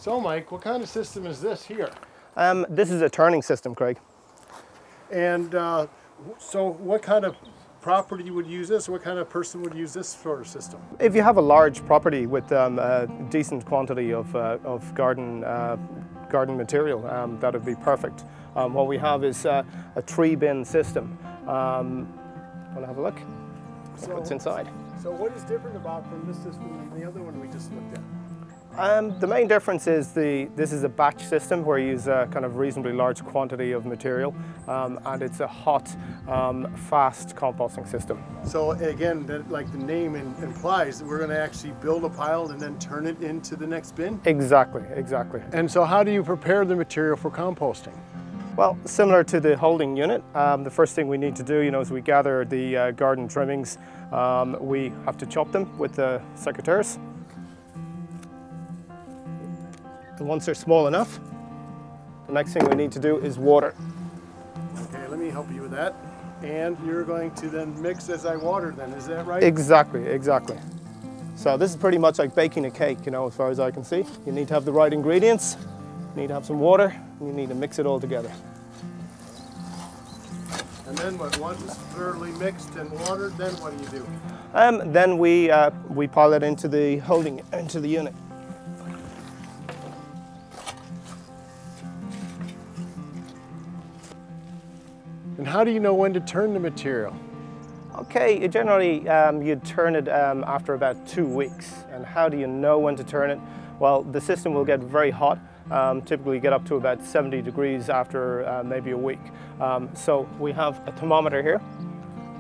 So Mike, what kind of system is this here? This is a turning system, Craig. And so what kind of property would use this? What kind of person would use this sort of system? If you have a large property with a decent quantity of garden material, that would be perfect. What we have is a 3-bin system. Want to have a look? What's inside? So what is different about from this system than the other one we just looked at? The main difference is this is a batch system where you use a kind of reasonably large quantity of material, and it's a hot, fast composting system. So again, like the name implies, we're going to actually build a pile and then turn it into the next bin? Exactly, exactly. And so how do you prepare the material for composting? Well, similar to the holding unit, the first thing we need to do, is we gather the garden trimmings. We have to chop them with the secateurs. And once they're small enough, the next thing we need to do is water. Okay, let me help you with that. And you're going to then mix as I water then, is that right? Exactly, exactly. So this is pretty much like baking a cake, as far as I can see. You need to have the right ingredients, you need to have some water, and you need to mix it all together. And then once it's thoroughly mixed and watered, then what do you do? Then we pile it into the unit. And how do you know when to turn the material? Okay, generally you'd turn it after about 2 weeks. And how do you know when to turn it? Well, the system will get very hot, typically get up to about 70 degrees after maybe a week. So we have a thermometer here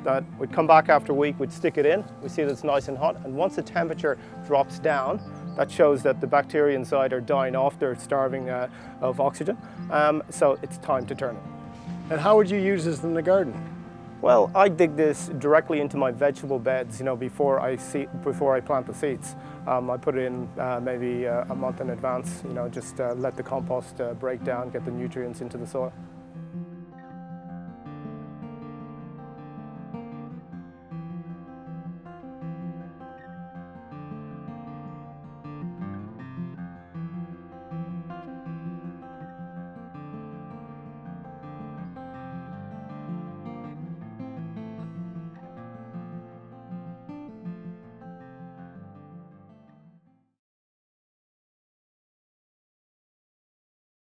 that we'd come back after a week, we'd stick it in, we see that it's nice and hot, and once the temperature drops down, that shows that the bacteria inside are dying off, they're starving of oxygen, so it's time to turn it. And how would you use this in the garden? Well, I dig this directly into my vegetable beds, before I plant the seeds. I put it in maybe a month in advance, just let the compost break down, get the nutrients into the soil.